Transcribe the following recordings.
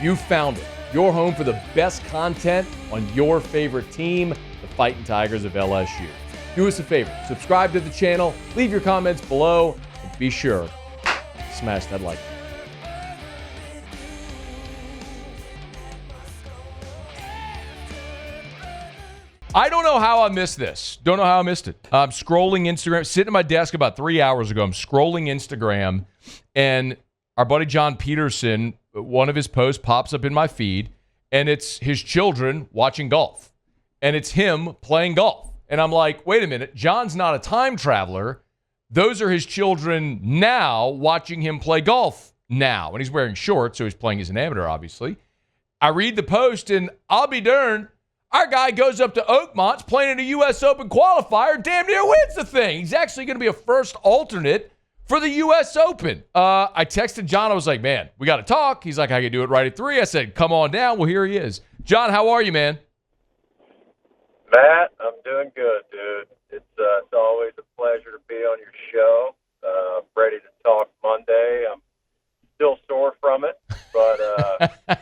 You found it. Your home for the best content on your favorite team, the Fighting Tigers of LSU. Do us a favor. Subscribe to the channel. Leave your comments below. And be sure to smash that like button. I don't know how I missed this. Don't know how I missed it. I'm scrolling Instagram, sitting at my desk about 3 hours ago. I'm scrolling Instagram, and our buddy John Peterson, one of his posts pops up in my feed, and it's his children watching golf. And it's him playing golf. And I'm like, wait a minute, John's not a time traveler. Those are his children now watching him play golf now. And he's wearing shorts, so he's playing as an amateur, obviously. I read the post, and I'll be darned, our guy goes up to Oakmont's playing in a U.S. Open qualifier, damn near wins the thing. He's actually going to be a first alternate for the U.S. Open. I texted John. I was like, man, we got to talk. He's like, I can do it right at 3. I said, come on down. Well, here he is. John, how are you, man? Matt, I'm doing good, dude. It's always a pleasure to be on your show. Ready to talk Monday. I'm still sore from it, but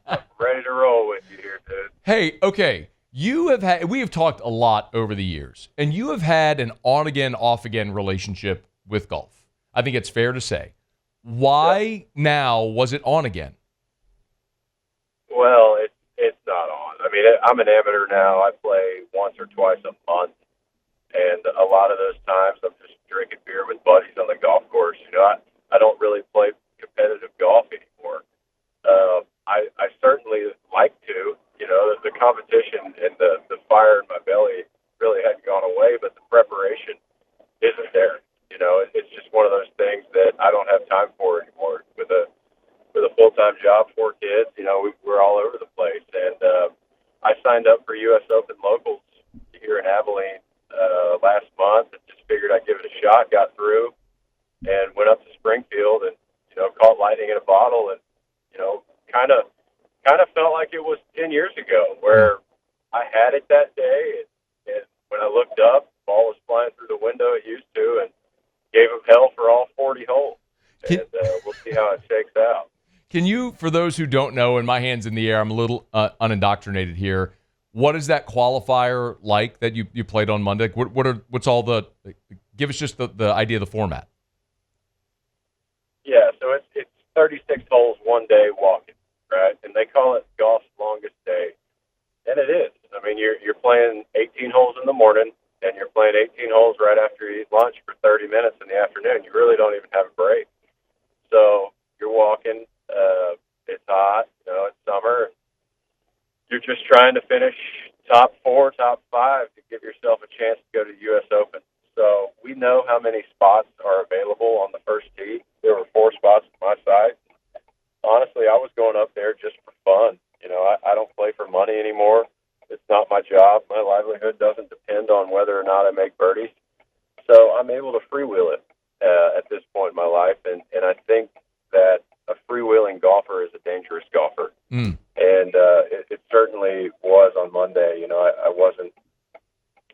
I'm ready to roll with you here, dude. Hey, okay. We have talked a lot over the years, and you have had an on-again, off-again relationship with golf. I think it's fair to say. Why now was it on again? Well, it's not on. I mean, I'm an amateur now. I play once or twice a month, and a lot of those times I'm just drinking beer with buddies on the golf course. You know, I don't really play competitive golf anymore. I certainly like to. You know, the competition and the fire in my belly really hadn't gone away, but the preparation isn't there. You know, it's just one of those things that I don't have time for anymore. With a full-time job, 4 kids, you know, we're all over the place. And I signed up for U.S. Open locals here in Abilene last month and just figured I'd give it a shot. Got through and went up to Springfield and, you know, caught lightning in a bottle and, you know, kind of felt like it was 10 years ago where I had it that day. And when I looked up, the ball was flying through the window it used to and gave him hell for all 40 holes. And we'll see how it shakes out. Can you, for those who don't know, and my hand's in the air, I'm a little unindoctrinated here. What is that qualifier like that you played on Monday? What's all the? Give us just the idea of the format. Yeah, so it's 36 holes one day walking, right? And they call it golf's longest day, and it is. I mean, you're playing 18 holes in the morning, and you're playing 18 holes right after you eat lunch for 30 minutes in the afternoon. You really don't even have a break. So you're walking. It's hot, you know, it's summer. You're just trying to finish top 4, top 5 to give yourself a chance to go to U.S. Open. So we know how many spots are available on the first tee. There were 4 spots on my side. Honestly, I was going up there just for fun. You know, I don't play for money anymore. It's not my job. My livelihood doesn't depend on whether or not I make birdies. So I'm able to freewheel it at this point in my life. And I think that a freewheeling golfer is a dangerous golfer. And it certainly was on Monday. You know, I wasn't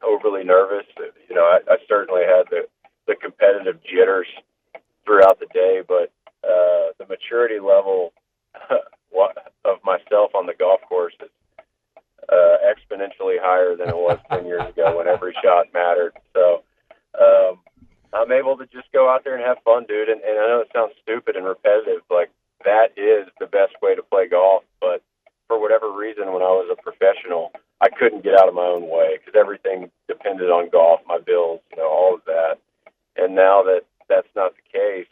overly nervous. You know, I certainly had the competitive jitters throughout the day, but the maturity level of myself on the golf course is exponentially higher than it was 10 years ago when every shot mattered. So I'm able to just go out there and have fun, dude. And I know it sounds stupid and repetitive, like that is the best way to play golf. But for whatever reason, when I was a professional, I couldn't get out of my own way because everything depended on golf, my bills, you know, all of that. And now that that's not the case,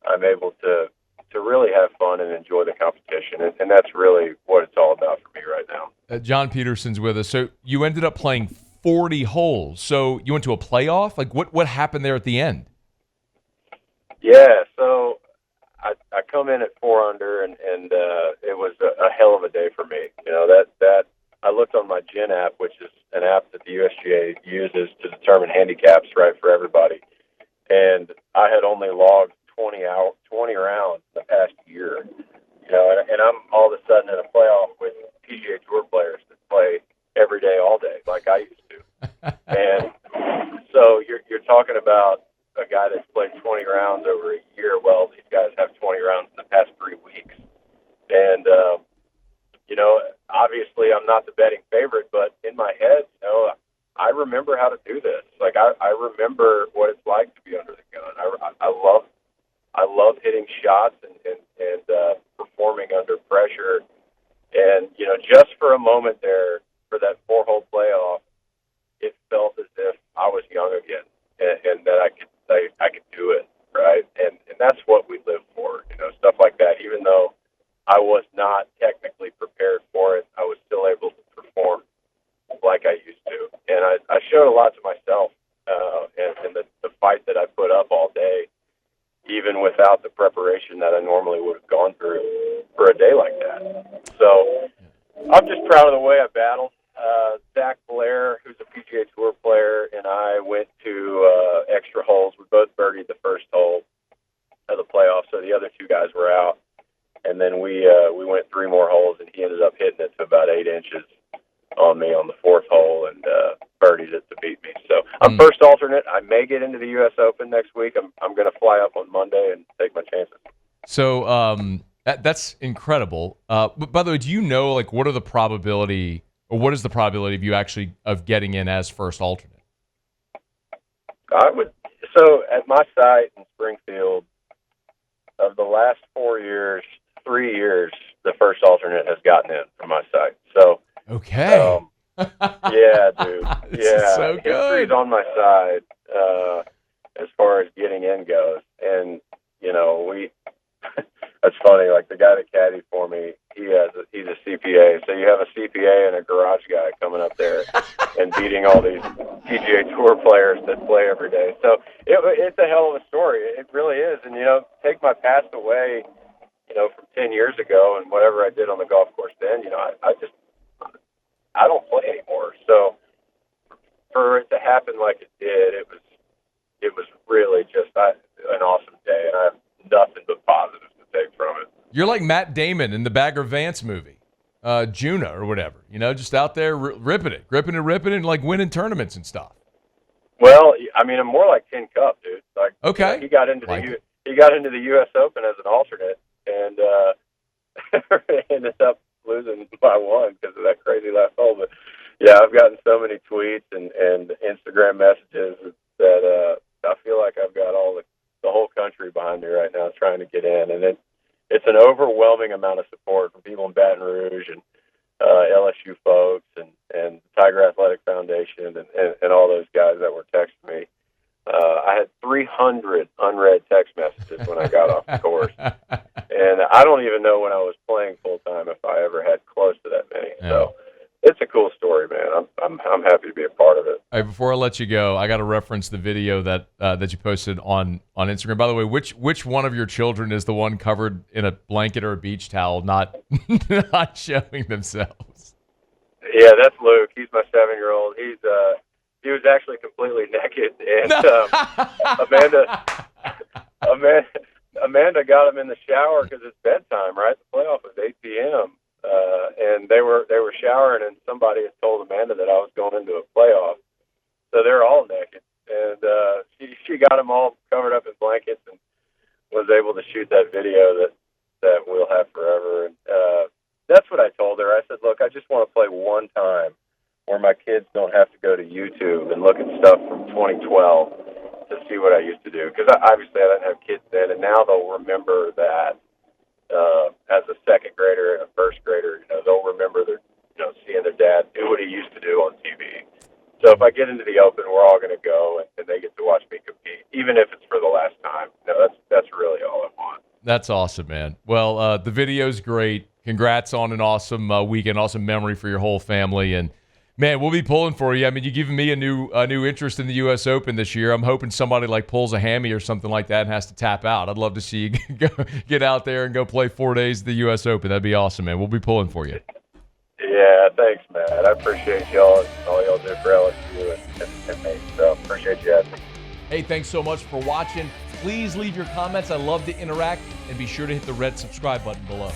I'm able to really have fun and enjoy the competition. And that's really what it's all about for me right now. John Peterson's with us. So you ended up playing 40 holes. So you went to a playoff? Like what happened there at the end? Yeah, so I come in at 4 under, and it was a hell of a day for me. You know, that I looked on my Gen app, which is an app that the USGA uses to determine handicaps, right, for everybody. And I had only logged 20 rounds in the past year. You know, and I'm all of a sudden in a playoff with PGA Tour players that play every day, all day, like I used to. And so you're talking about a guy that's played 20 rounds over a year. Well, these guys have 20 rounds in the past 3 weeks. And obviously I'm not the betting favorite, but in my head, I remember how to do this. Like I remember what it's like to be under the gun. I love hitting shots and performing under pressure. And, just for a moment there for that 4-hole playoff, it felt as if I was young again and that I could do it, right? And that's what we live for, stuff like that. Even though I was not technically prepared for it, I was still able to perform like I used to. And I showed a lot to myself and the fight that I put up all day, even without the preparation that I normally would have gone through for a day like that. So I'm just proud of the way I battled. Zach Blair, who's a PGA Tour player, and I went to extra holes. We both birdied the first hole of the playoffs, so the other two guys were out. And then we went 3 more holes, and he ended up hitting it to about 8 inches on me on the 4th hole and birdied it to beat me. So I'm first alternate. I may get into the U.S. Open next week. I'm going to fly up on Monday and take my chances. So that's incredible. But by the way, do you know what are the probability, or what is the probability of you actually of getting in as first alternate? So at my site in Springfield, of the last 4 years, 3 years, the first alternate has gotten in from my site. So okay. Yeah, dude. This is so good. History's on my side as far as getting in goes. And, that's funny. Like the guy that caddied for me, he's a CPA. So you have a CPA and a garage guy coming up there and beating all these PGA Tour players that play every day. So it's a hell of a story. It really is. And, take my past away, from 10 years ago and whatever I did on the golf course then, I don't play anymore. So for it to happen like it did, it was really just an awesome day, and I have nothing but positives to take from it. You're like Matt Damon in the Bagger Vance movie, Juno or whatever. Just out there ripping it, and winning tournaments and stuff. Well, I mean, I'm more like Tin Cup, dude. Like, okay, he got into the U.S. Open as an alternate, and ended up losing by 1 because of that crazy last hole. But yeah, I've gotten so many tweets and Instagram messages that I feel like I've got the whole country behind me right now trying to get in, and it's an overwhelming amount of support from people in Baton Rouge and LSU folks and Tiger Athletic Foundation and all those guys that were texting me. I had 300 unread text messages when I got off the course. And I don't even know when I was playing full time if I ever had close to that many. Yeah. So it's a cool story, man. I'm happy to be a part of it. All right, before I let you go, I got to reference the video that you posted on Instagram. By the way, which one of your children is the one covered in a blanket or a beach towel, not showing themselves? Yeah, that's Luke. He's my 7-year-old. He was actually completely naked, and Amanda got him in the shower because it's bedtime, right? The playoff was 8 p.m. And they were showering, and somebody had told Amanda that I was going into a playoff, so they're all naked, and she got them all covered up in blankets and was able to shoot that video that we'll have forever. And that's what I told her. I said, look, I just want to play one time where my kids don't have to go to YouTube and look at stuff from 2012 to see what I used to do. Because obviously I didn't have kids then, and now they'll remember that as a second grader and a first grader, they'll remember seeing their dad do what he used to do on TV. So if I get into the Open, we're all going to go, and they get to watch me compete, even if it's for the last time. That's really all I want. That's awesome, man. Well, the video's great. Congrats on an awesome weekend, awesome memory for your whole family, and man, we'll be pulling for you. I mean, you're giving me a new interest in the U.S. Open this year. I'm hoping somebody pulls a hammy or something like that and has to tap out. I'd love to see you get out there and go play 4 days at the U.S. Open. That'd be awesome, man. We'll be pulling for you. Yeah, thanks, Matt. I appreciate y'all and all y'all do for LSU and me. So appreciate you having me. Hey, thanks so much for watching. Please leave your comments. I love to interact, and be sure to hit the red subscribe button below.